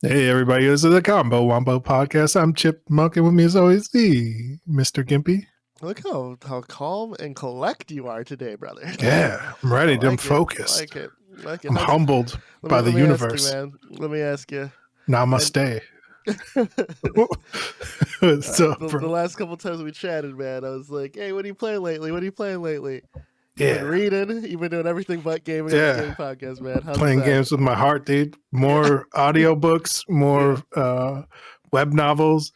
Hey everybody, this is the Combo Wombo podcast. I'm Chip Monk, and with me as always the Mr. Gimpy. Look how calm and collect you are today, brother. Yeah, I'm ready. I'm focused. I'm humbled by the universe. Let me ask you. Namaste. The last couple times we chatted, man, I was like, "Hey, what are you playing lately? What are you playing lately?" You've been reading. You've been doing everything but gaming on the game podcast, man. How's playing that? games with my heart, dude. More audiobooks, more web novels.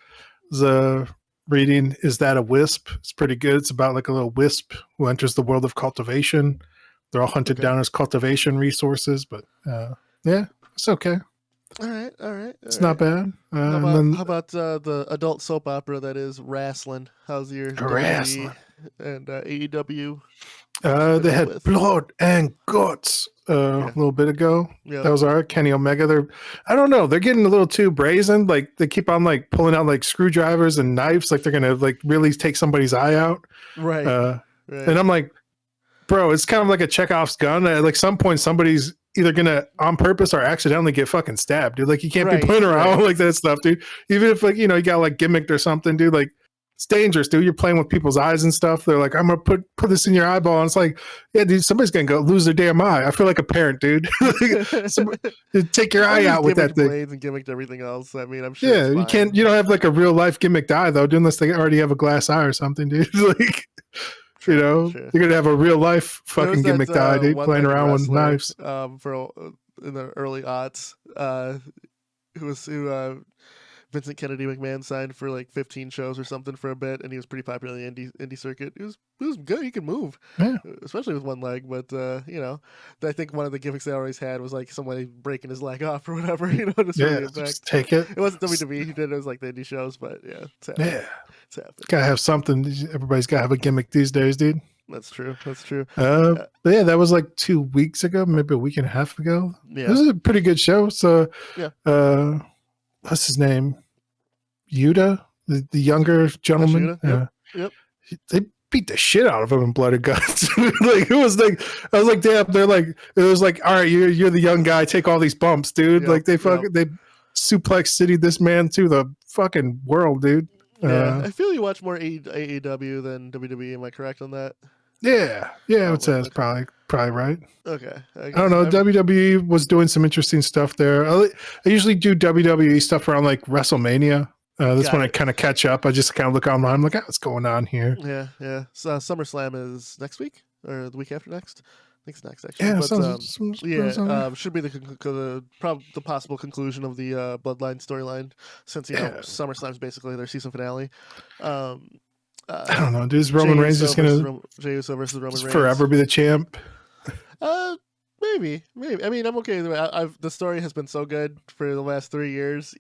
Reading Is That a Wisp? It's pretty good. It's about like a little wisp who enters the world of cultivation. They're all hunted down as cultivation resources, but yeah, it's okay. All right. It's not bad. How about the adult soap opera that is Wrestling? How's your Wrestling and AEW? They had Blood and Guts a little bit ago. Yeah. That was all right. Kenny Omega. I don't know. They're getting a little too brazen. Like they keep on like pulling out like screwdrivers and knives. Like they're gonna like really take somebody's eye out. Right. And I'm like, bro, it's kind of like a Chekhov's gun. At like some point, somebody's either gonna on purpose or accidentally get fucking stabbed, dude. Like you can't be playing around like that stuff, dude. Even if like you got like gimmicked or something, dude. Like it's dangerous, dude. You're playing with people's eyes and stuff. They're like, I'm gonna put this in your eyeball, and it's like, yeah, dude, somebody's gonna go lose their damn eye. I feel like a parent, dude. Take your eye out with that thing. Blades and gimmicked everything else. I mean, I'm sure. Yeah, you can't. You don't have like a real life gimmicked eye though, dude, unless they already have a glass eye or something, dude. Like. You're gonna have a real life fucking gimmick eye, dude, playing around with knives. In the early aughts, who Vincent Kennedy McMahon signed for like 15 shows or something for a bit, and he was pretty popular in the indie circuit. It was good. He could move, especially with one leg. But I think one of the gimmicks they always had was like somebody breaking his leg off or whatever. Just take it. It wasn't WWE. He did it. It was like the indie shows, but it's happened. Gotta have something. Everybody's gotta have a gimmick these days, dude. That's true. But yeah, that was like 2 weeks ago, maybe a week and a half ago. Yeah, this is a pretty good show. So, what's his name? Yuta, the younger gentleman. Yep. They beat the shit out of him in Blood and Guts. Like it was like I was like, damn. They're like it was like, all right, you're the young guy. Take all these bumps, dude. Like they suplex city this man to the fucking world, dude. Yeah, I feel you watch more AEW than WWE. Am I correct on that? Yeah, I would say that's probably right. Okay. I don't know. WWE was doing some interesting stuff there. I usually do WWE stuff around like WrestleMania. That's when I kind of catch up. I just kind of look online. I'm like, what's going on here? Yeah. So SummerSlam is next week or the week after next. I think it's next, actually. Yeah, should be the possible conclusion of the Bloodline storyline, since SummerSlam's basically their season finale. I don't know. Is Roman Reigns just gonna Jey Uso versus Roman Reigns forever be the champ? Maybe. I mean, I'm okay. The story has been so good for the last 3 years.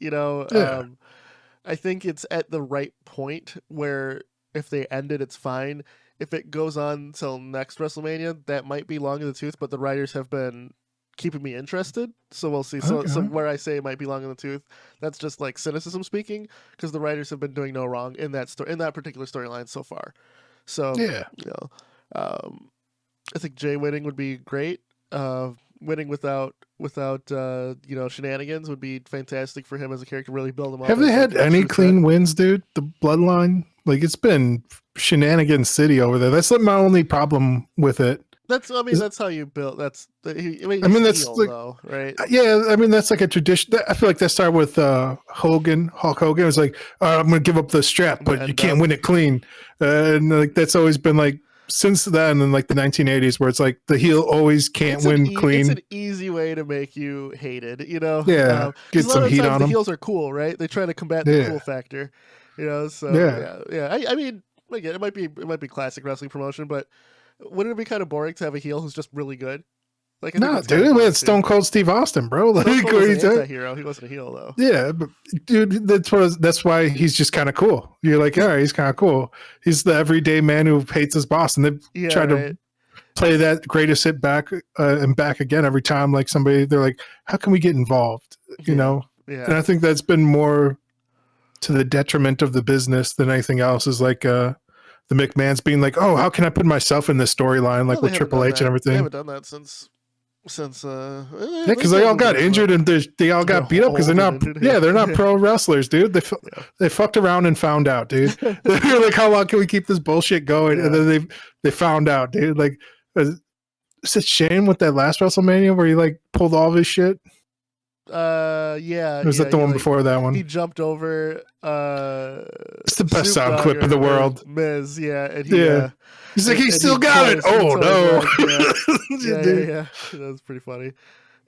I think it's at the right point where if they end it, it's fine. If it goes on till next WrestleMania, that might be long in the tooth, but the writers have been keeping me interested, so we'll see. So where I say it might be long in the tooth, that's just like cynicism speaking, because the writers have been doing no wrong in that particular storyline so far. So I think Jay winning would be great. Winning without shenanigans would be fantastic for him as a character. Really build him up. Have they had any clean wins, dude? The Bloodline, like it's been shenanigans city over there. That's my only problem with it. That's how you build. That's that's like, though, right? Yeah, I mean that's like a tradition. I feel like that started with Hulk Hogan. It was like, I'm going to give up the strap, but you can't win it clean. And like that's always been like since then in like the 1980s, where it's like the heel always can't win clean. It's an easy way to make you hated, Yeah, get some heat on them. The heels are cool, right? They try to combat the cool factor, So yeah. I mean, again, it might be classic wrestling promotion, but wouldn't it be kind of boring to have a heel who's just really good? Like, no, dude, we had Stone Cold Steve Austin, bro. Like, Stone Cold was an anti-hero. He wasn't a heel, though. Yeah, but dude, that's why he's just kind of cool. You're like, all right, he's kind of cool. He's the everyday man who hates his boss, and they try to play that greatest hit back and back again every time. Like they're like, how can we get involved? Yeah. And I think that's been more to the detriment of the business than anything else. Is like the McMahons being like, oh, how can I put myself in this storyline, like with Triple H and everything? They haven't done that since because they all got injured and they all got beat up because they're not pro wrestlers, dude. They fucked around and found out, dude. They're like, how long can we keep this bullshit going? And then they found out, dude. Like, it's a shame with that last WrestleMania where he like pulled all of his shit. Yeah. Or was that the one before that one? He jumped over. It's the best sound clip in the world. Miz, and he's like, he still got it. Oh no! Yeah. That was pretty funny.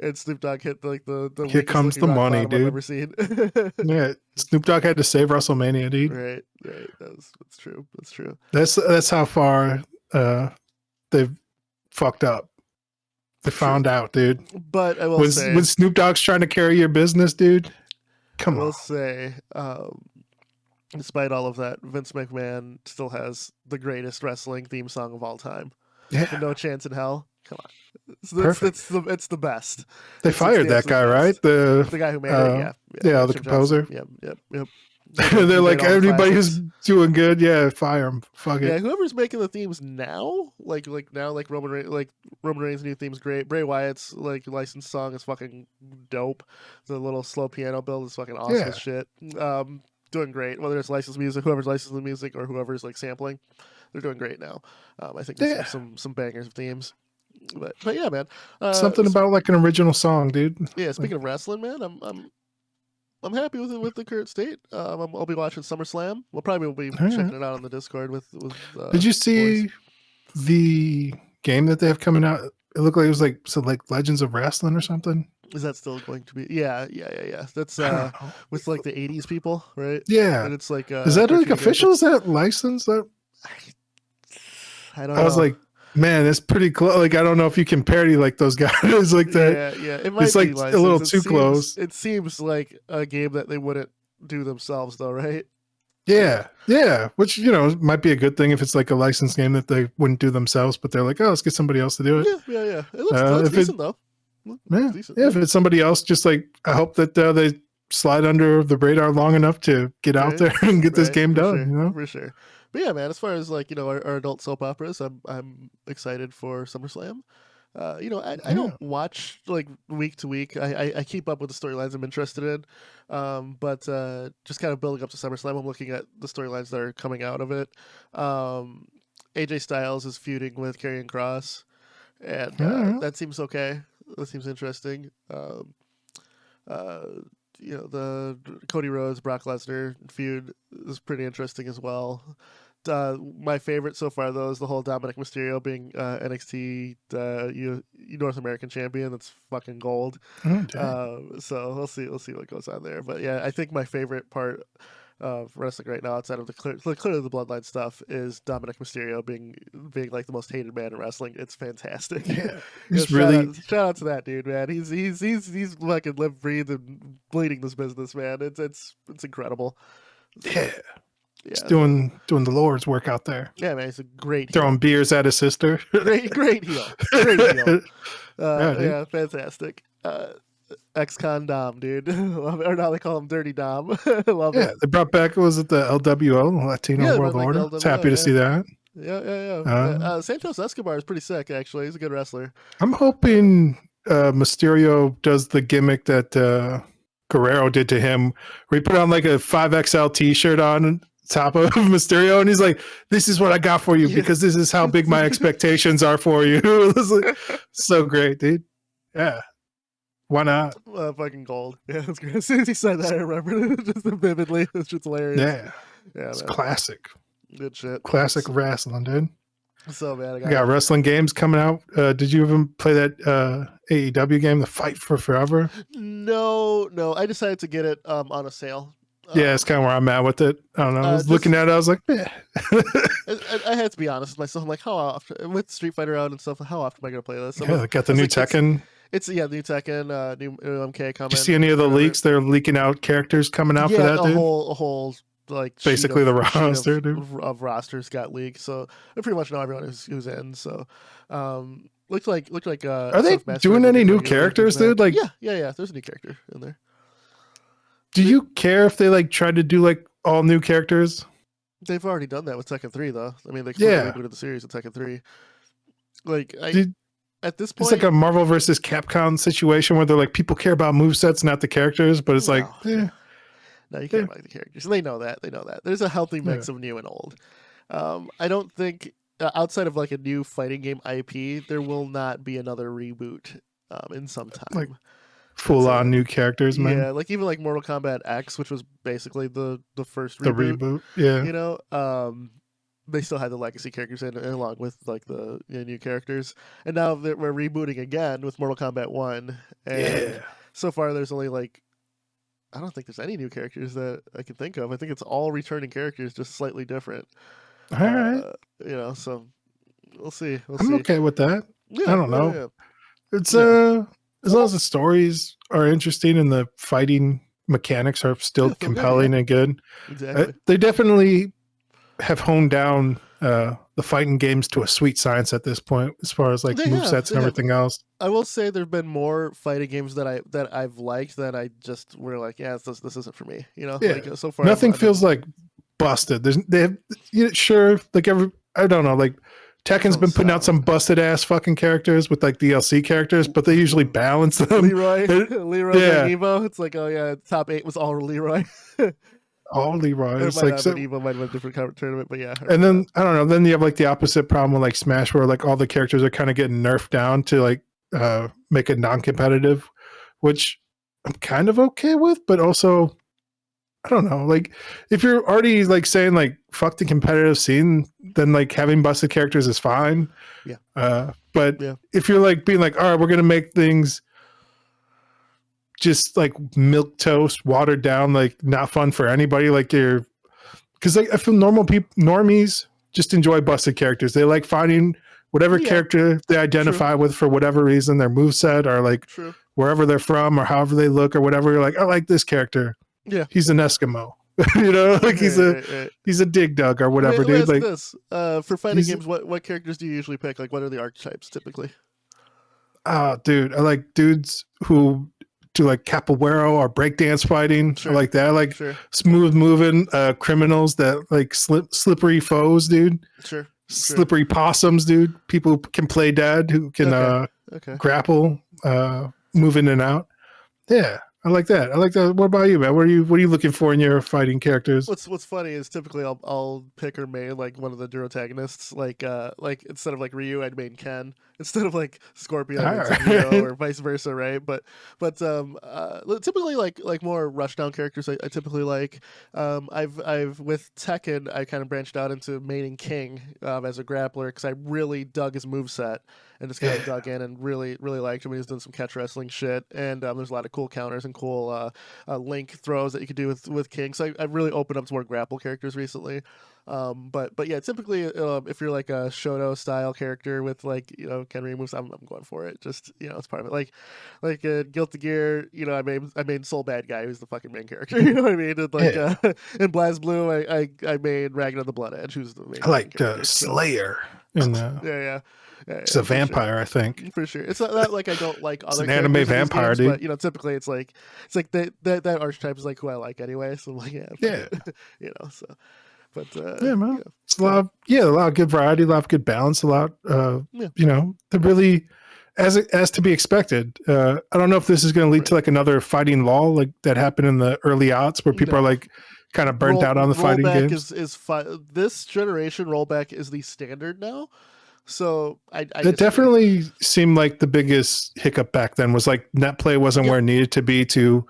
And Snoop Dogg hit like the here comes the money, dude. I've ever seen. Yeah, Snoop Dogg had to save WrestleMania, dude. Right. That's true. That's how far they've fucked up. They found out, dude. But I will say, when Snoop Dogg's trying to carry your business, dude, come on. I will say, despite all of that, Vince McMahon still has the greatest wrestling theme song of all time. Yeah. No Chance in Hell. Come on. It's the best. They fired that guy, right? The guy who made it, the composer. Yep. They're like, everybody who's doing good, fire him. Fuck it. Yeah, whoever's making the themes now, like Roman Reigns' new theme's great. Bray Wyatt's like licensed song is fucking dope. The little slow piano build is fucking awesome as shit. Doing great. Whether it's licensed music, whoever's licensing the music, or whoever's like sampling, they're doing great now. I think there's some bangers of themes. But yeah, man. Something about like an original song, dude. Yeah, speaking of wrestling, man, I'm happy with the current state. I'll be watching SummerSlam. We'll probably be checking it out on the Discord with Did you see the game that they have coming out? It looked like it was like Legends of Wrestling or something. Is that still going to be? Yeah. That's with like the 80s people, right? Yeah. And it's like is that like official? Is that licensed? I don't know. I was like, man, it's pretty close. Like, I don't know if you can parody like those guys like that. Yeah. It might it's like licensed. a little too close. It seems like a game that they wouldn't do themselves, though, right? Yeah. Which might be a good thing if it's like a licensed game that they wouldn't do themselves, but they're like, oh, let's get somebody else to do it. Yeah. It looks decent though. If it's somebody else, just like I hope that they slide under the radar long enough to get out there and get this game done. For sure. But yeah, man, as far as like, our adult soap operas, I'm excited for SummerSlam. I don't watch like week to week. I keep up with the storylines I'm interested in. But just kind of building up to SummerSlam, I'm looking at the storylines that are coming out of it. AJ Styles is feuding with Karrion Kross, and that seems okay. That seems interesting. The Cody Rhodes, Brock Lesnar feud is pretty interesting as well. My favorite so far, though, is the whole Dominic Mysterio being NXT North American champion. That's fucking gold. So we'll see what goes on there. But yeah, I think my favorite part of wrestling right now, outside of the clearly the bloodline stuff, is Dominic Mysterio being like the most hated man in wrestling. It's fantastic. Yeah, shout out to that dude, man. He's fucking live, breathe, and bleeding this business, man. It's incredible. Yeah. He's doing the Lord's work out there. Yeah, man, he's a great throwing heel. Beers at his sister. Great heel. Yeah, fantastic. Ex-con Dom, dude. Or now they call him Dirty Dom. Love it. They brought back, was it the LWO, Latino World Order? LWO, happy to see that. Yeah. Santos Escobar is pretty sick, actually. He's a good wrestler. I'm hoping Mysterio does the gimmick that Guerrero did to him, where he put on like a 5XL t-shirt on top of Mysterio, and he's like, this is what I got for you because this is how big my expectations are for you. It was like, so great, dude. Yeah. Why not? Fucking gold. Yeah, that's great. As soon as he said that, I remember it just vividly. It's just hilarious. Yeah, it's classic. Good shit. Classic wrestling, dude. So, man, I got wrestling games coming out. Did you even play that AEW game, The Fight for Forever? No. I decided to get it on a sale. Yeah, it's kind of where I'm at with it. I don't know. I was looking at it. I was like, eh. I had to be honest with myself. I'm like, how often, with Street Fighter out and stuff, how often am I going to play this? They got the new Tekken. It's new Tekken, new MK coming. Did you see any of the leaks? They're leaking out characters coming out for that, dude? A whole like basically the roster of rosters got leaked. So I pretty much know everyone who's in. So looked like are they doing any new characters, dude? Like yeah. There's a new character in there. Do you care if they like try to do like all new characters? They've already done that with Tekken 3, though. I mean, they completely rebooted the series with Tekken 3. Like, at this point, it's like a Marvel versus Capcom situation where they're like, people care about movesets, not the characters, but it's like, no, you can't like the characters. They know that. There's a healthy mix of new and old. I don't think outside of like a new fighting game IP, there will not be another reboot in some time. Like full on new characters, man. Yeah, like even like Mortal Kombat X, which was basically the first reboot. The reboot, yeah. You know, they still had the legacy characters in along with like the new characters, and now we're rebooting again with Mortal Kombat 1. And so far, there's only like, I don't think there's any new characters that I can think of. I think it's all returning characters, just slightly different. All right. You know, so we'll see. I'm okay with that. Yeah, I don't know. It's as long as the stories are interesting and the fighting mechanics are still compelling and good. Exactly. They definitely have honed down the fighting games to a sweet science at this point, as far as like movesets and everything else. I will say there've been more fighting games that I've liked that I just were like, yeah, this isn't for me. You know, like, so far nothing feels like busted. Sure, like I don't know, like Tekken's been putting out some busted ass fucking characters with like DLC characters, but they usually balance them. Leroy Evo. It's like, oh yeah, top 8 was all Leroy. All Leroy. It's like Evo might have a different tournament, but yeah. And then I don't know. Then you have like the opposite problem with like Smash, where like all the characters are kind of getting nerfed down to like make it non-competitive, which I'm kind of okay with, but also I don't know. Like if you're already like saying like fuck the competitive scene, then like having busted characters is fine. Yeah. But if you're like being like, all right, we're gonna make things just like milk toast, watered down, like not fun for anybody, like you're, because like I feel normies just enjoy busted characters. They like finding whatever character they identify with for whatever reason, their moveset or like wherever they're from or however they look or whatever. You're like, I like this character. Yeah, he's an Eskimo. You know, like he's a dig dug or whatever, dude. Like this for fighting games, what characters do you usually pick? Like, what are the archetypes typically? Dude, I like dudes who do like capoeira or breakdance fighting. I like that. I like smooth moving criminals that like slippery foes, dude. Slippery possums, dude. People who can play dead, who can grapple, move in and out. Yeah. I like that. What about you, man? What are you looking for in your fighting characters? What's funny is typically I'll pick or main like one of the protagonists. Like instead of like Ryu, I'd main Ken. Instead of like Scorpion, or vice versa, right? But typically like more rushdown characters. I typically like. I've with Tekken, I kind of branched out into maining King as a grappler because I really dug his moveset and just kind of dug in and really liked him. He's done some catch wrestling shit, and there's a lot of cool counters and cool link throws that you could do with King. So I've really opened up to more grapple characters recently. But yeah, typically if you're like a Shoto style character with like Ken Ryu moves, I'm going for it. Just it's part of it. Like Guilty Gear, I made Soul Bad Guy, who's the fucking main character. You know what I mean? And like in BlazBlue, I made Ragnar the Blood Edge, who's the main. I like Slayer. Yeah. It's a vampire, sure. I think. For sure. It's not like I don't like other. It's an anime vampire, games, dude. But typically it's like that archetype is like who I like anyway. So I'm like, so. But yeah, man, it's a lot of good variety, a lot of good balance, a lot. They're really as to be expected. I don't know if this is going to lead to like another fighting lull like that happened in the early aughts where people are like kind of burnt out on the fighting games. This generation rollback is the standard now. So I definitely seemed like the biggest hiccup back then was like Netplay wasn't where it needed to be to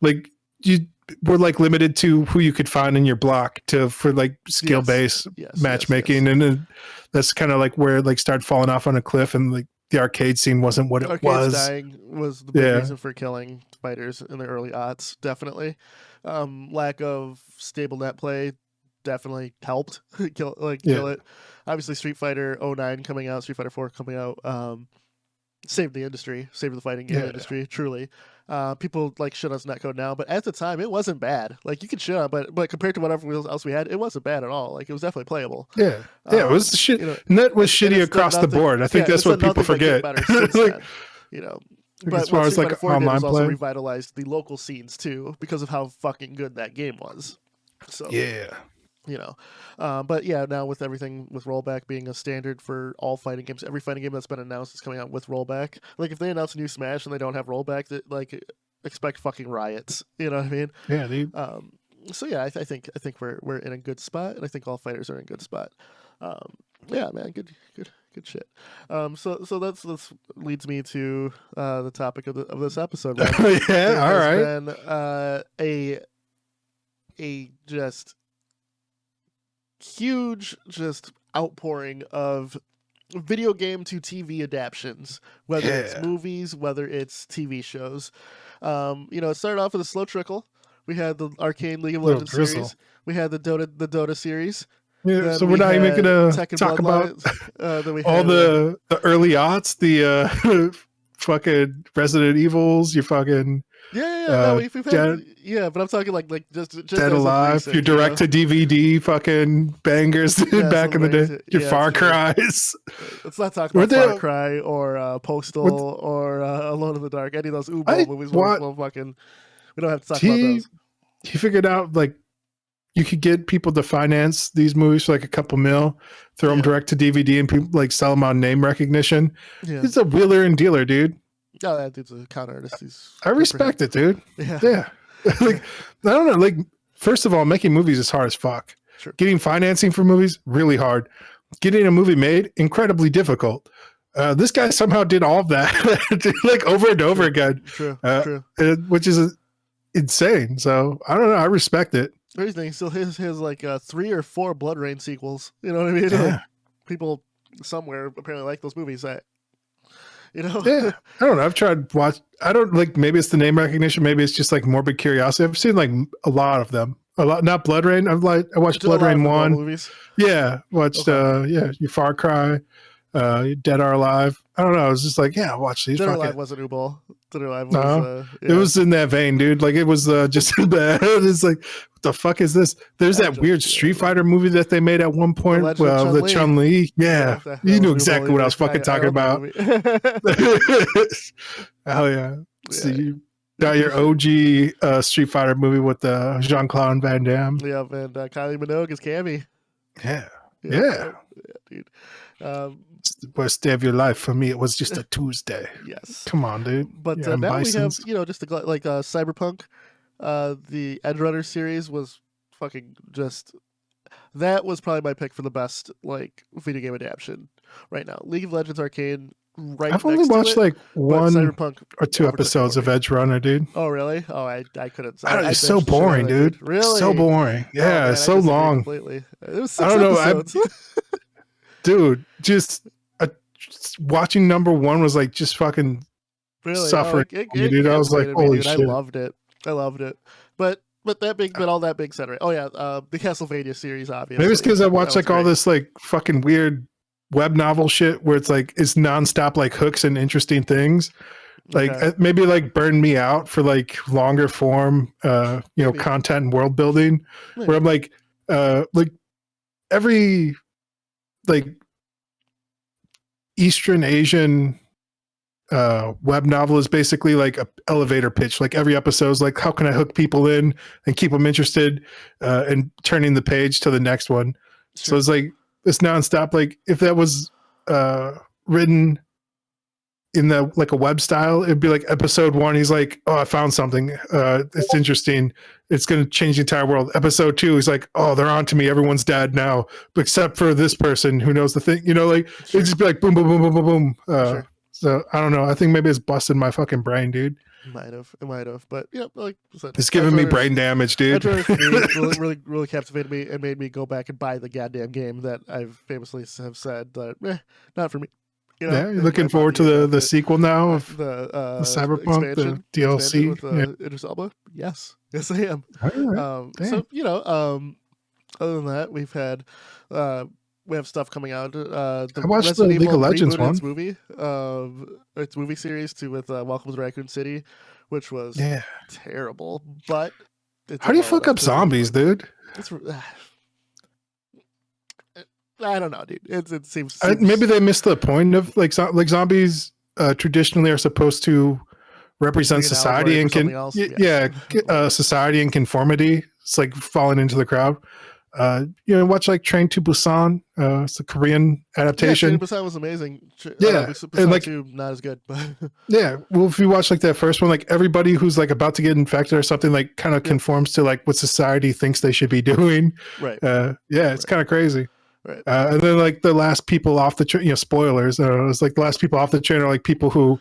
like you were like limited to who you could find in your block for like skill based matchmaking. And that's kind of like where it like started falling off on a cliff and like the arcade scene wasn't what it was. Dying was the big reason for killing fighters in the early aughts, definitely. Lack of stable Netplay definitely helped kill it. Obviously, Street Fighter 09 coming out, Street Fighter 4 coming out, saved the industry, saved the fighting game industry, truly. People like shit on netcode now, but at the time, it wasn't bad. Like, you could shit on it, but compared to whatever else we had, it wasn't bad at all. Like, it was definitely playable. Yeah, it was shit. Net was shitty across the board. I think that's what people forget. But as far as like online play, also revitalized the local scenes too because of how fucking good that game was. So you know. But yeah, now with everything with rollback being a standard for all fighting games, every fighting game that's been announced is coming out with rollback. Like if they announce a new Smash and they don't have rollback, that like expect fucking riots. You know what I mean? Yeah, dude. So yeah, I think we're in a good spot, and I think all fighters are in a good spot. Yeah, man, good shit. So that's leads me to the topic of this episode. Right? Yeah, all right. Been a just huge just outpouring of video game to TV adaptions, whether it's movies, whether it's TV shows. It started off with a slow trickle. We had the Arcane League of Legends series. We had the Dota series. Yeah, so we're not even gonna talk about all the early aughts, the fucking Resident Evils, you fucking we've had, but I'm talking like just Dead Alive, recent, your direct to DVD fucking bangers back in the day, your Far Cries. Let's not talk about Far Cry or Postal or Alone in the Dark. Any of those Wombo movies, we don't have to talk about those. He figured out like you could get people to finance these movies for like a couple mil, throw them direct to DVD, and people like sell them on name recognition. Yeah. He's a wheeler and dealer, dude. Oh, that dude's a con artist. I respect it, dude. Yeah. Like, I don't know. Like, first of all, making movies is hard as fuck. Sure. Getting financing for movies, really hard. Getting a movie made, incredibly difficult. This guy somehow did all of that, like over and over again. True. Which is insane. So I don't know. I respect it. Everything. So his like 3 or 4 Blood Rain sequels. You know what I mean? Yeah. Like, people somewhere apparently like those movies. Yeah, I don't know. I've tried watch. I don't like. Maybe it's the name recognition. Maybe it's just like morbid curiosity. I've seen like a lot of them. A lot, not Blood Rain. I watched Blood Rain 1. Movies. Yeah, watched. Your Far Cry, Dead or Alive. I don't know. I was just like, yeah, watch these. Dead or Alive wasn't Ubal. Dead or Alive was. No, it was in that vein, dude. Like it was just bad. It's like, what the fuck is this? There's that weird Street Fighter movie that they made at one point. The Chun-Li. Yeah, you knew exactly what I was fucking talking about. Hell yeah! So you got your OG Street Fighter movie with Jean-Claude Van Damme. Yeah, and Kylie Minogue is Cammy. Yeah, dude. It's the worst day of your life. For me, it was just a Tuesday. Yes. Come on, dude. But now we have, just like Cyberpunk. The Edge Runner series was fucking just... That was probably my pick for the best like video game adaptation right now. League of Legends Arcane right I've only watched like 1 or 2 episodes of Edge Runner, dude. Oh, really? Oh, I couldn't. It's so boring, dude. Really? So boring. Yeah, it's so long. Completely. It was 6 I don't episodes. know. Dude, just watching number 1 was like just fucking suffering. Dude, I was like, holy shit. I loved it. But all that being said, right? Oh yeah, the Castlevania series, obviously. Maybe it's because I watched like all this like fucking weird web novel shit where it's like it's nonstop like hooks and interesting things. Like maybe like burn me out for like longer form content and world building. Maybe. Where I'm like every like Eastern Asian web novel is basically like a elevator pitch. Like every episode is like, how can I hook people in and keep them interested and turning the page to the next one. Sure. So it's like it's nonstop. Like if that was written in the like a web style, it'd be like episode 1. He's like, oh, I found something. It's interesting. It's going to change the entire world. Episode 2, he's like, oh, they're on to me. Everyone's dead now, except for this person who knows the thing. Like it'd just be like boom, boom, boom, boom, boom, boom. So I don't know. I think maybe it's busted my fucking brain, dude. It might have. But yeah, like I said, it's giving me brain damage, dude. really captivated me and made me go back and buy the goddamn game that I've famously have said that not for me. You're looking forward to the sequel now of the Cyberpunk, the DLC with Idris Elba. Yes, I am. Right. Other than that, we have stuff coming out. I watched the League of Legends one. Its movie series with Welcome to Raccoon City, which was terrible. But how do you fuck up zombies, dude? I don't know, dude. It seems maybe they missed the point of like zombies. Traditionally, are supposed to represent society and society and conformity. It's like falling into the crowd. watch like Train to Busan. It's a Korean adaptation. Train to Busan was amazing. Busan and like 2, not as good, but yeah. Well, if you watch like that first one, like everybody who's like about to get infected or something, like kind of conforms to like what society thinks they should be doing. Right. It's kind of crazy. Right. And then like the last people off the train, spoilers. It's like the last people off the train are like people who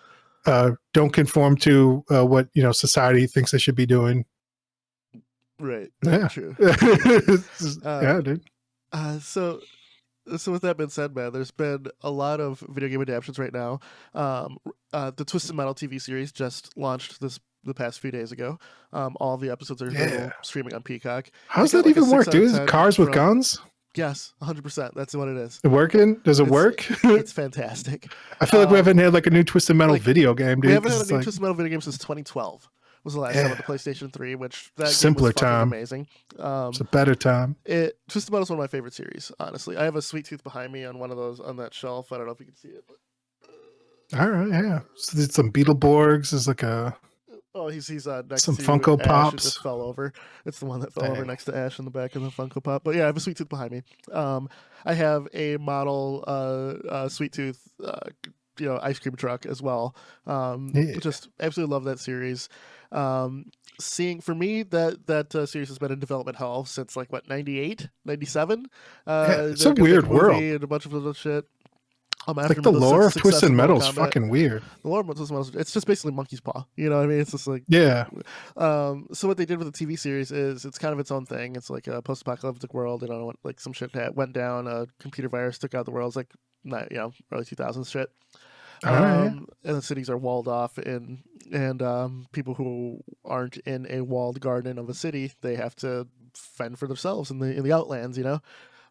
don't conform to what society thinks they should be doing. Right. Yeah. True. Yeah, dude. So with that being said, man, there's been a lot of video game adaptations right now. The Twisted Metal TV series just launched the past few days ago. All the episodes are available streaming on Peacock. How's that even work, dude? Is it cars with guns? Yes, 100%. That's what it is. It working? Does it work? It's fantastic. I feel like we haven't had like a new Twisted Metal video game, dude. We haven't had a new Twisted Metal video game since 2012. Was the last time with the PlayStation 3, which that simpler game was time. Amazing. It's a better time. Twisted Metal is one of my favorite series, honestly. I have a Sweet Tooth behind me on one of those on that shelf. I don't know if you can see it. But... All right, yeah. So there's some Beetleborgs. There's like a... Oh, he's next some to Funko Ash. Pops. It just fell over. It's the one that fell over next to Ash in the back of the Funko Pop. But yeah, I have a Sweet Tooth behind me. I have a model Sweet Tooth ice cream truck as well. Just absolutely love that series. Seeing for me that series has been in development hell since like 98, 97. It's a weird world and a bunch of other shit. Like the lore of Twisted Metal is fucking weird. The lore of Twisted Metal, it's just basically Monkey's Paw. You know what I mean? It's just like So what they did with the TV series is it's kind of its own thing. It's like a post-apocalyptic world. Like some shit went down. A computer virus took out the world. It's like early 2000s shit. And the cities are walled off, and people who aren't in a walled garden of a city, they have to fend for themselves in the outlands.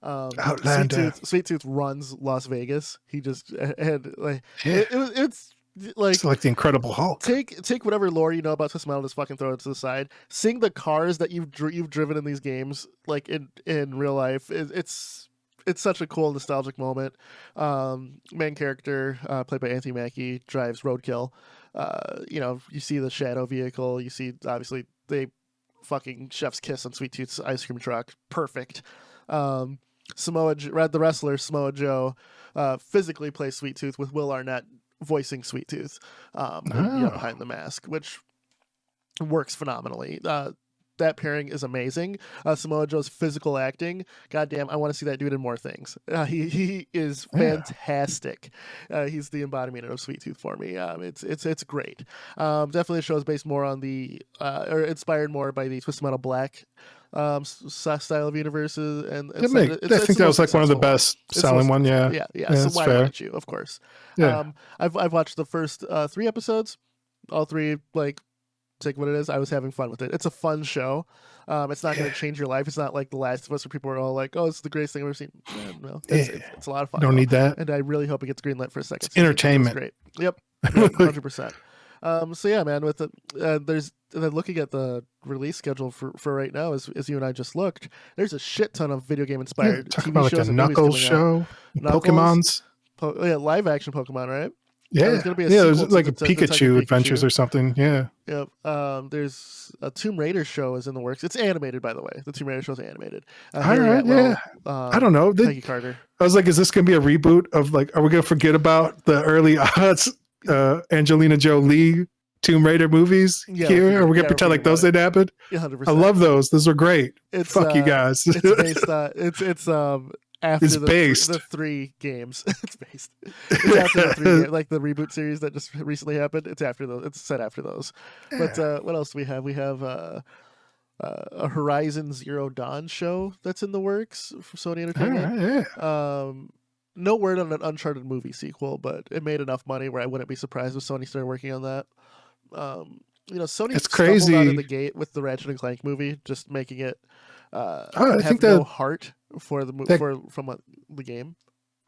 Outlander. Sweet Tooth runs Las Vegas. He just had like it's like the Incredible Hulk. Take whatever lore you know about Twisted Metal, just fucking throw it to the side. Seeing the cars that you've driven in these games, like in real life, it's such a cool nostalgic moment. Main character played by Anthony Mackie drives Roadkill. You see the Shadow vehicle. You see obviously they fucking chef's kiss on Sweet Tooth's ice cream truck. Perfect. The wrestler Samoa Joe physically plays Sweet Tooth with Will Arnett voicing Sweet Tooth behind the mask, which works phenomenally. That pairing is amazing. Samoa Joe's physical acting, goddamn, I want to see that dude in more things. He is fantastic. He's the embodiment of Sweet Tooth for me. It's great. Definitely a show is based more on or inspired more by the Twisted Metal Black style of universes, and I think that was like one of the best selling one. Yeah. So why wouldn't you? Of course. I've watched the first 3 episodes. All 3 take what it is. I was having fun with it. It's a fun show. It's not going to change your life. It's not like The Last of Us where people are all like, "Oh, it's the greatest thing I've ever seen." No, it's a lot of fun. Don't need that. And I really hope it gets greenlit for a second. It's entertainment. Great. Yep. 100%. So yeah, man. With looking at the release schedule for right now, as you and I just looked, there's a shit ton of video game inspired talk TV about shows like a Knuckles show, Pokemon's, live action Pokemon, right? There's gonna be there's like a Pikachu Adventures or something. Yeah. Yep. There's a Tomb Raider show is in the works. It's animated, by the way. The Tomb Raider show is animated. All right. I don't know. Peggy Carter. I was like, is this gonna be a reboot of are we gonna forget about the early odds Angelina Jolie Tomb Raider movies here? Are we gonna pretend like those didn't happen? 100%. I love those. Those are great. Fuck you guys. It's based on after the 3 games. It's based. It's after the 3 games, like the reboot series that just recently happened. It's after those. It's set after those. But what else do we have? We have a Horizon Zero Dawn show that's in the works for Sony Entertainment. No word on an Uncharted movie sequel, but it made enough money where I wouldn't be surprised if Sony started working on that. Sony it's crazy out of the gate with the Ratchet and Clank movie, just making it I think no heart for the the game.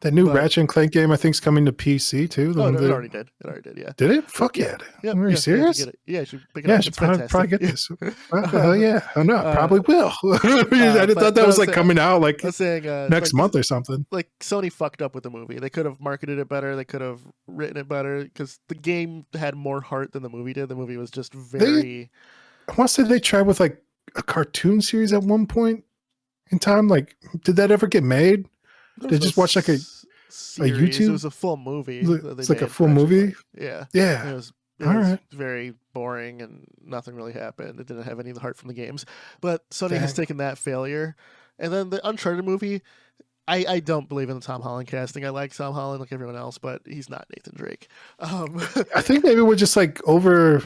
The new Ratchet and Clank game, I think, is coming to PC too. It already did. It already did. Yeah. Did it? Fuck yeah! Are you serious? You should pick it up. I should probably get this. Hell yeah! I know. I probably will. I thought that was coming out next month or something. Like Sony fucked up with the movie. They could have marketed it better. They could have written it better because the game had more heart than the movie did. The movie was just very. I want to say they tried with a cartoon series at one point. in time? Like, did that ever get made? Did I just watch like a series. It YouTube? was a full movie that they It's like made. a full movie? Yeah. Yeah. It All was right. very boring and nothing really happened. It didn't have any of the heart from the games. But Sony Dang. has taken that failure. And then the Uncharted movie, I don't believe in the Tom Holland casting. I like Tom Holland like everyone else, but he's not Nathan Drake. I think maybe we're just like over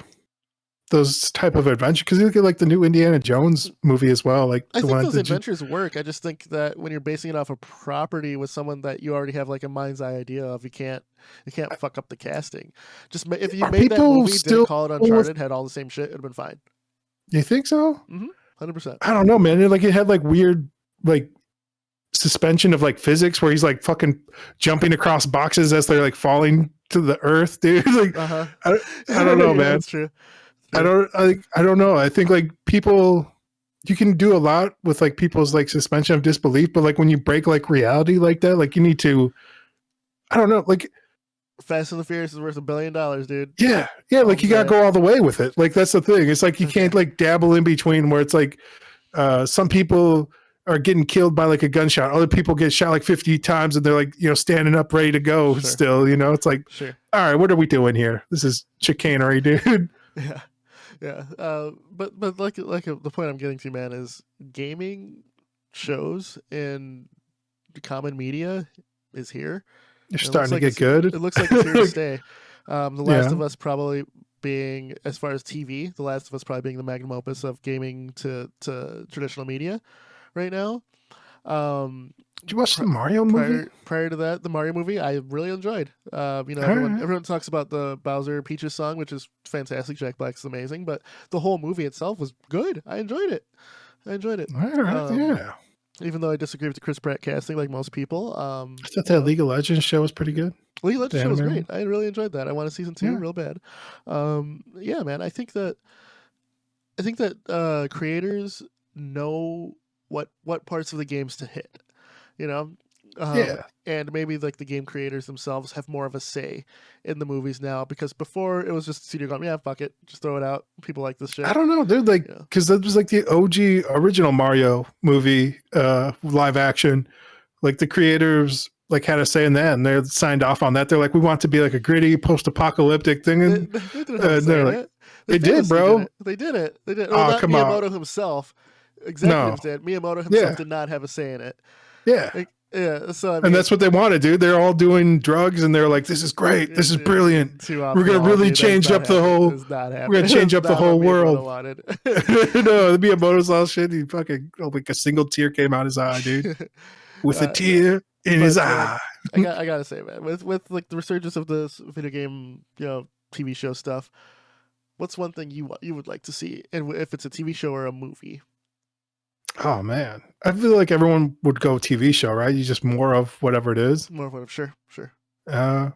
those type of adventure, because you look at like the new Indiana Jones movie as well. Like I the think one those adventures work. I just think that when you're basing it off a property with someone that you already have like a mind's eye idea of, you can't fuck up the casting. Just if you made that movie, didn't call it Uncharted, had all the same shit, it'd have been fine. You think so? 100%. I don't know, man. It had like weird like suspension of like physics where he's like fucking jumping across boxes as they're like falling to the earth, dude. Like I don't know, man. That's true. I don't know. I think like people, you can do a lot with like people's like suspension of disbelief, but like when you break like reality like that, like you need to, I don't know, like Fast and the Furious is worth $1 billion, dude. Yeah, like you gotta go all the way with it. Like that's the thing. It's like you can't like dabble in between where it's like some people are getting killed by like a gunshot, other people get shot like 50 times and they're like, you know, standing up ready to go still, you know. It's like, all right, what are we doing here? This is chicanery, dude. Yeah. But like the point I'm getting to, man, is gaming shows in common media is here. You're starting to get good. It looks like it's here to stay. The Last of Us probably being, as far as TV, The Last of Us probably being the magnum opus of gaming to traditional media right now. Did you watch the Mario movie? Prior to that, the Mario movie, I really enjoyed. Everyone talks about the Bowser Peaches song, which is fantastic. Jack Black's amazing, but the whole movie itself was good. I enjoyed it. All right, Even though I disagree with the Chris Pratt casting, like most people. I thought that League of Legends show was pretty good. League of Legends show was great. I really enjoyed that. I want a season 2 real bad. Man, I think that creators know what parts of the games to hit, you know. And maybe like the game creators themselves have more of a say in the movies now, because before it was just the studio going, yeah, fuck it, just throw it out. People like this shit. I don't know, dude. Like, because that was like the OG original Mario movie, live action. Like the creators like had a say in that, and they're signed off on that. They're like, we want to be like a gritty post-apocalyptic thing, and they're like, they did, bro. They did it. Well, not Miyamoto himself. Executives did. Miyamoto himself did not have a say in it. So and that's what they want to do. They're all doing drugs, and they're like, "This is great. This is brilliant. We're gonna really change up the whole. We're gonna change up the whole world." No, the Miyamoto's all shit. He fucking like a single tear came out his eye, dude, with a tear in his eye. I gotta say, man, with like the resurgence of this video game, TV show stuff, what's one thing you would like to see, and if it's a TV show or a movie? Oh man, I feel like everyone would go TV show, right? You just more of whatever it is. More of whatever, sure. Like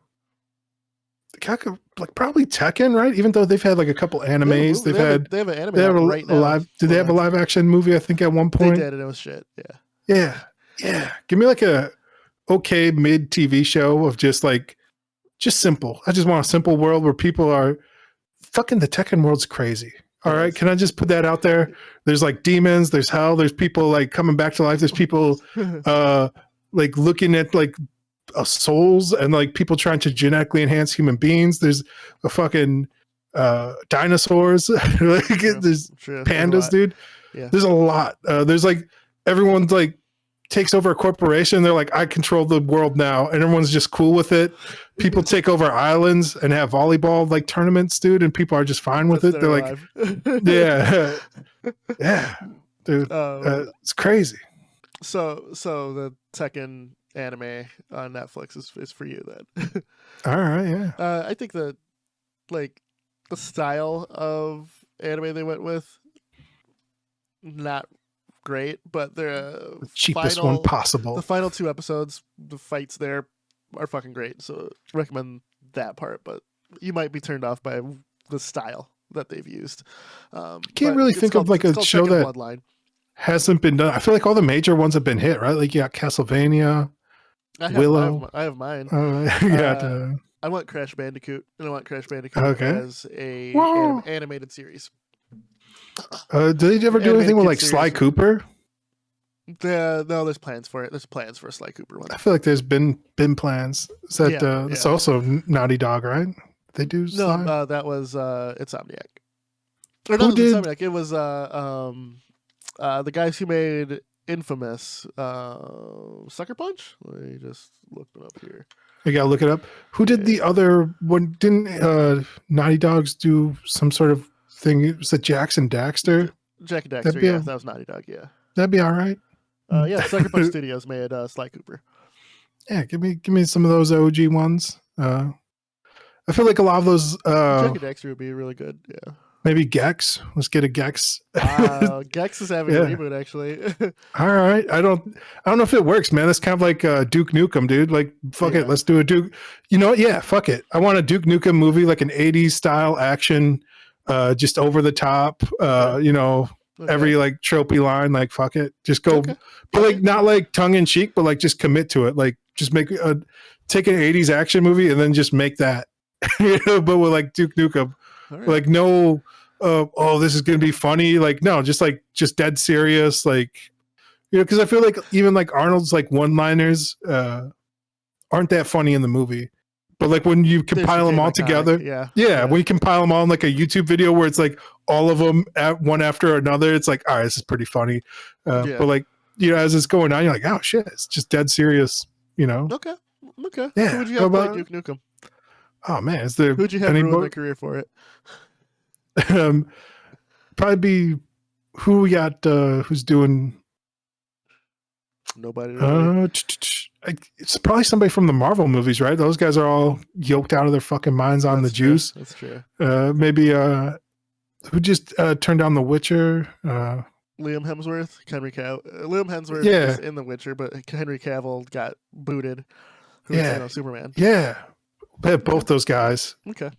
probably Tekken, right? Even though they've had like a couple animes, they have an anime right now. Did they have a live action movie? I think at one point they did, and it was shit. Yeah. Give me like a okay mid TV show of just simple. I just want a simple world where people are fucking. The Tekken world's crazy. All right, can I just put that out there? There's like demons, there's hell, there's people like coming back to life, there's people like looking at like souls, and like people trying to genetically enhance human beings. There's a fucking dinosaurs, like there's pandas, dude. There's a lot. There's like everyone's like takes over a corporation. They're like, I control the world now, and everyone's just cool with it. People take over islands and have volleyball like tournaments, dude, and people are just fine with it. They're like, yeah, dude, it's crazy. So the Tekken anime on Netflix is for you then. All right, I think that like the style of anime they went with, not great, but the cheapest one possible. The final 2 episodes, the fights there are fucking great, so recommend that part. But you might be turned off by the style that they've used. Can't really think of like a show that Bloodline hasn't been done. I feel like all the major ones have been hit, right? Like you got Castlevania, Willow. I have mine. I want Crash Bandicoot, and I want Crash Bandicoot as a animated series. Did they ever do anything with like Sly Cooper? No, there's plans for it. There's plans for a Sly Cooper one. I feel like there's been plans. Is that it's also Naughty Dog, right? They do Sly? No, that was Insomniac. Or Who not did? Insomniac. It was the guys who made Infamous Sucker Punch. Let me just look them up here. You gotta look it up. Who did the other one? Didn't Naughty Dogs do some sort of thing? Was it Jackson Daxter? Jack and Daxter, that was Naughty Dog, yeah. That'd be all right. Yeah, Sucker Punch Studios made Sly Cooper. Yeah, give me some of those OG ones. I feel like a lot of those Jack and Daxter would be really good, yeah. Maybe Gex. Let's get a Gex. Gex is having a reboot, actually. All right. I don't know if it works, man. That's kind of like Duke Nukem, dude. Like, fuck it. Let's do a Duke. You know what? Yeah, fuck it. I want a Duke Nukem movie, like an 80s style action, just over the top, every like tropey line, like fuck it. Just go, but like not like tongue in cheek, but like just commit to it. Like just take an 80s action movie and then just make that, but with like Duke Nukem. Right. Like no, this is gonna be funny. Like no, just dead serious. Like because I feel like even like Arnold's like one-liners aren't that funny in the movie, but like when you compile them all together, when you compile them all in like a YouTube video where it's like all of them at one after another, it's like all right, this is pretty funny. But like as it's going on, you're like oh shit, it's just dead serious. Okay. Yeah. Who would you have play Duke Nukem? Oh man, is there? Who'd you have ruin their career for it? Probably be who we got. Who's doing? Nobody. Really. It's probably somebody from the Marvel movies, right? Those guys are all yoked out of their fucking minds on the juice. That's true. Maybe who just turned down The Witcher? Liam Hemsworth, Henry Cavill. Liam Hemsworth is in The Witcher, but Henry Cavill got booted. Superman. Yeah. Both those guys. Okay.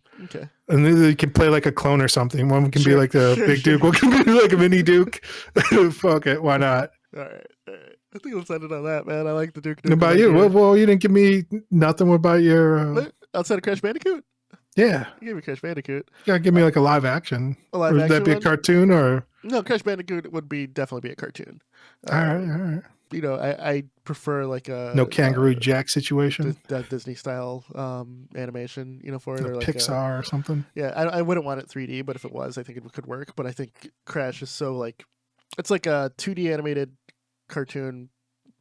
And then they can play like a clone or something. One can be like the big Duke. One can be like a mini Duke. Fuck it. Why not? All right. I think let's end it on that, man. I like the Duke. What about you? Well, you didn't give me nothing. What about your... outside of Crash Bandicoot? Yeah. You gave me Crash Bandicoot. You gotta give me like a live action. Would that be a cartoon or... No, Crash Bandicoot would definitely be a cartoon. All right. I prefer like a no Kangaroo Jack situation, that Disney style animation, for it, or like Pixar or something. Yeah, I wouldn't want it 3D, but if it was, I think it could work. But I think Crash is so like it's like a 2D animated cartoon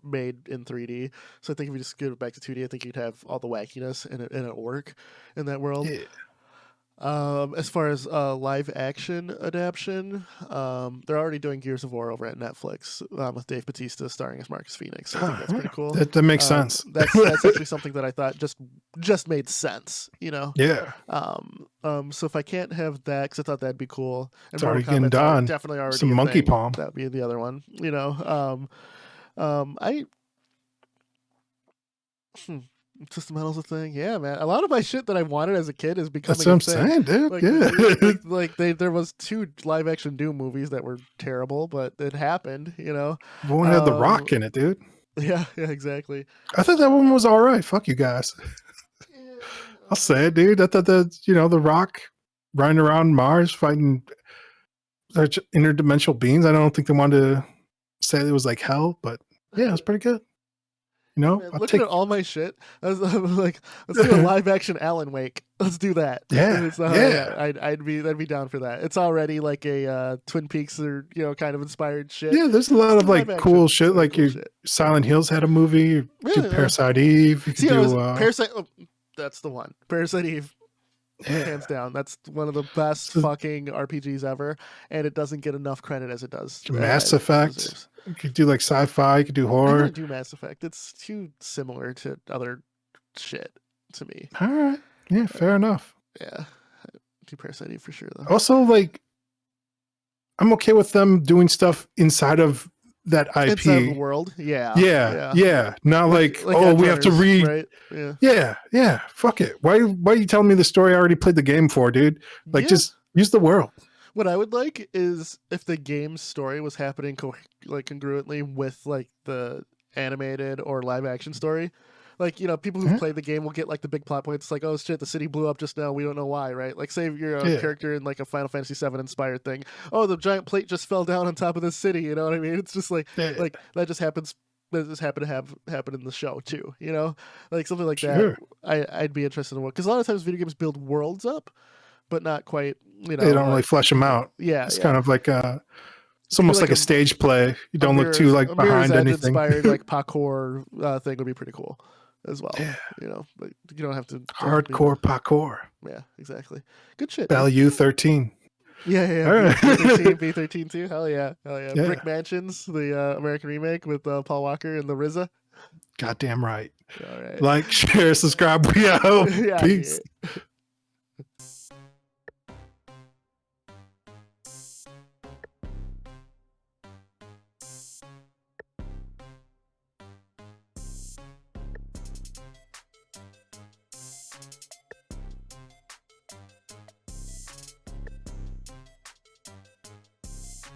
made in 3D. So I think if you just give it back to 2D, I think you'd have all the wackiness and it'll work in that world. Yeah. As far as live action adaptation, they're already doing Gears of War over at Netflix with Dave Bautista starring as Marcus Phoenix. So I think that's pretty cool. That makes sense. That's actually something that I thought just made sense. Yeah. So if I can't have that, because I thought that'd be cool. And it's already getting done. Definitely already some monkey thing. palm. That'd be the other one. System Metal's a thing, yeah, man. A lot of my shit that I wanted as a kid is becoming. That's what I'm saying, dude. There was 2 live action Doom movies that were terrible, but it happened. One had The Rock in it, dude. Yeah, exactly. I thought that one was all right. Fuck you guys. I'll say it, dude. I thought that The Rock riding around Mars fighting such interdimensional beings. I don't think they wanted to say it was like hell, but yeah, it was pretty good. Man, looking at all my shit, I was like, let's do a live action Alan Wake. Let's do that. Yeah, I'd be down for that. It's already like a Twin Peaks or kind of inspired shit. Yeah, there's a lot of like cool shit. Like Silent Hills had a movie. Do Parasite Eve. You could do Parasite. Oh, that's the one. Parasite Eve. Yeah. Hands down, that's one of the best fucking RPGs ever, and it doesn't get enough credit as it does. Mass Effect. You could do like sci-fi. You could do horror. I wouldn't do Mass Effect. It's too similar to other shit to me. All right. Yeah, fair enough. Yeah, do Parasite Eve for sure though. Also, like, I'm okay with them doing stuff inside of that IP. Inside of the world. Yeah. Not like we have to read. Right? Yeah. Fuck it. Why are you telling me the story I already played the game for, dude? Like, just use the world. What I would like is if the game's story was happening congruently with like the animated or live action story. like, you know, people who've played the game will get like the big plot points. It's like, oh shit, the city blew up just now. We don't know why, right? Like, say you're a character in like a Final Fantasy VII inspired thing. Oh, the giant plate just fell down on top of this city. You know what I mean? It's just like that just happens. That just happened to happen in the show too. You know, like something like that. I'd be interested in because a lot of times video games build worlds up, but not quite. You know, they don't really flesh them out. Yeah, it's kind of like it's almost like a stage play. You don't look too like behind anything. Inspired like parkour thing would be pretty cool as well. Yeah. You know, like you don't have to hardcore parkour. Yeah, exactly. Good shit. Value 13. Yeah. Right. B13 too. Hell yeah. Brick Mansions, the American remake with Paul Walker and the RZA. Goddamn right. All right. Like, share, subscribe. We out. Peace. Yeah.